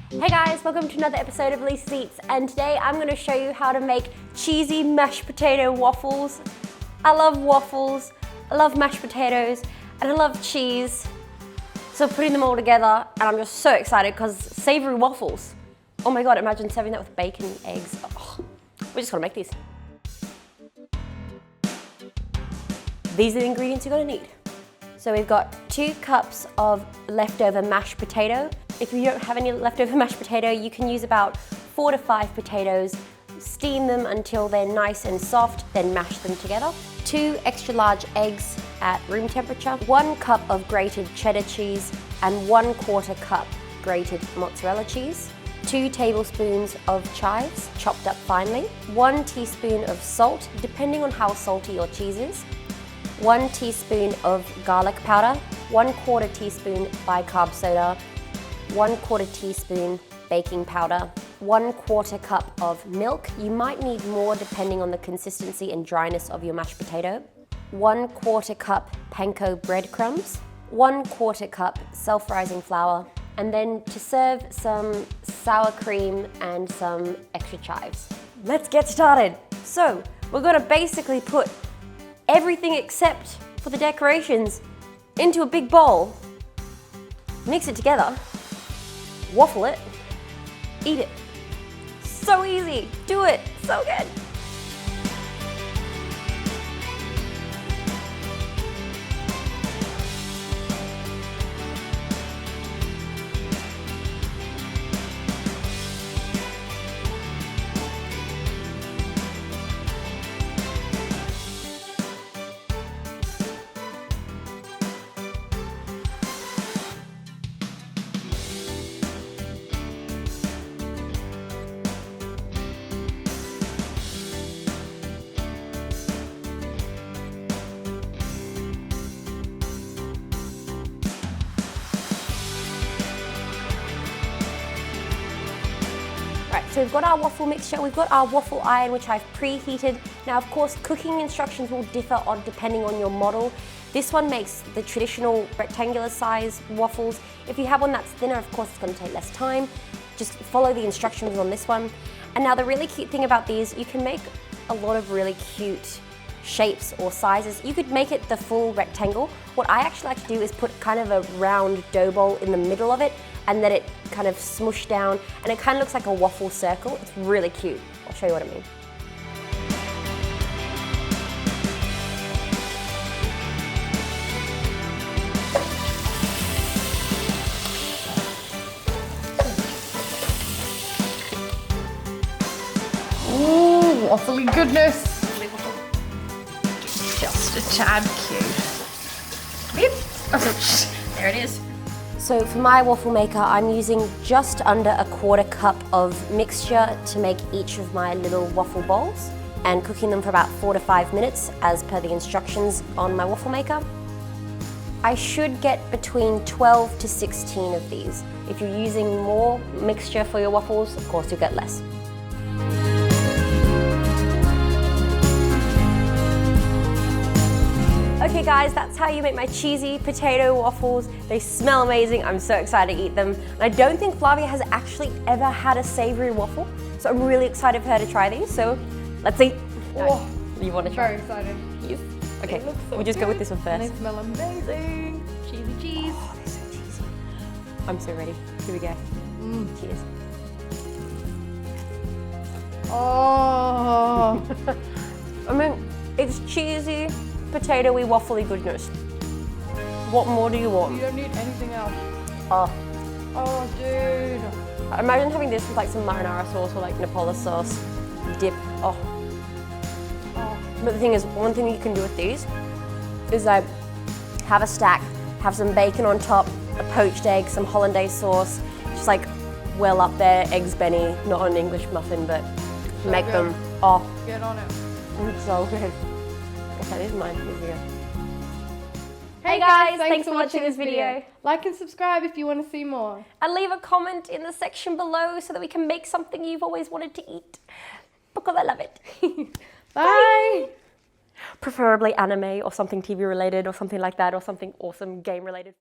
Hey guys, welcome to another episode of Elise Eats, and today I'm going to show you how to make cheesy mashed potato waffles. I love waffles, I love mashed potatoes, and I love cheese. So putting them all together, and I'm just so excited because savory waffles. Oh my god, imagine serving that with bacon, eggs. Oh, we just gotta make these. These are the ingredients you're gonna need. So we've got 2 cups of leftover mashed potato. If you don't have any leftover mashed potato, you can use about 4 to 5 potatoes, steam them until they're nice and soft, then mash them together. 2 extra large eggs at room temperature, 1 cup of grated cheddar cheese, and 1/4 cup grated mozzarella cheese, 2 tablespoons of chives chopped up finely, 1 teaspoon of salt, depending on how salty your cheese is, 1 teaspoon of garlic powder, 1/4 teaspoon bicarb soda, 1/4 teaspoon baking powder, 1/4 cup of milk. You might need more depending on the consistency and dryness of your mashed potato. 1/4 cup panko breadcrumbs, 1/4 cup self-rising flour, and then to serve some sour cream and some extra chives. Let's get started. So we're gonna basically put everything except for the decorations into a big bowl, mix it together, waffle it, eat it. So easy, do it, so good. So we've got our waffle mixture, we've got our waffle iron which I've preheated. Now of course cooking instructions will differ depending on your model. This one makes the traditional rectangular size waffles. If you have one that's thinner, of course it's going to take less time. Just follow the instructions on this one. And now the really cute thing about these, you can make a lot of really cute shapes or sizes. You could make it the full rectangle. What I actually like to do is put kind of a round dough ball in the middle of it and let it kind of smoosh down, and it kind of looks like a waffle circle. It's really cute. I'll show you what I mean. Ooh, waffly goodness. Just a tad cute. Yep. Oh, there it is. So for my waffle maker, I'm using just under 1/4 cup of mixture to make each of my little waffle bowls, and cooking them for about 4 to 5 minutes as per the instructions on my waffle maker. I should get between 12 to 16 of these. If you're using more mixture for your waffles, of course you'll get less. Okay guys, that's how you make my cheesy potato waffles. They smell amazing. I'm so excited to eat them. And I don't think Flavia has actually ever had a savory waffle, so I'm really excited for her to try these. So let's eat. Oh, you want to try? very excited. Yes. Okay, So we'll just go with this one first. And they smell amazing. Cheesy cheese. Oh, they're so cheesy. I'm so ready. Here we go. Cheers. Oh. I mean, it's cheesy, potatoey, waffly goodness. What more do you want? You don't need anything else. Oh, Oh, dude. imagine having this with like some marinara sauce or like Napoli sauce dip. Oh. Oh. But the thing is, one thing you can do with these is like have a stack, have some bacon on top, a poached egg, some hollandaise sauce, just like well up there, eggs Benny, not an English muffin, but So make good. them. Oh, Get on it. it's so good. Okay, this is mine. Here we go. Hey guys, thanks for watching this video. Like and subscribe if you want to see more. And leave a comment in the section below so that we can make something you've always wanted to eat, because I love it. Bye. Preferably anime or something TV related or something like that, or something awesome game related.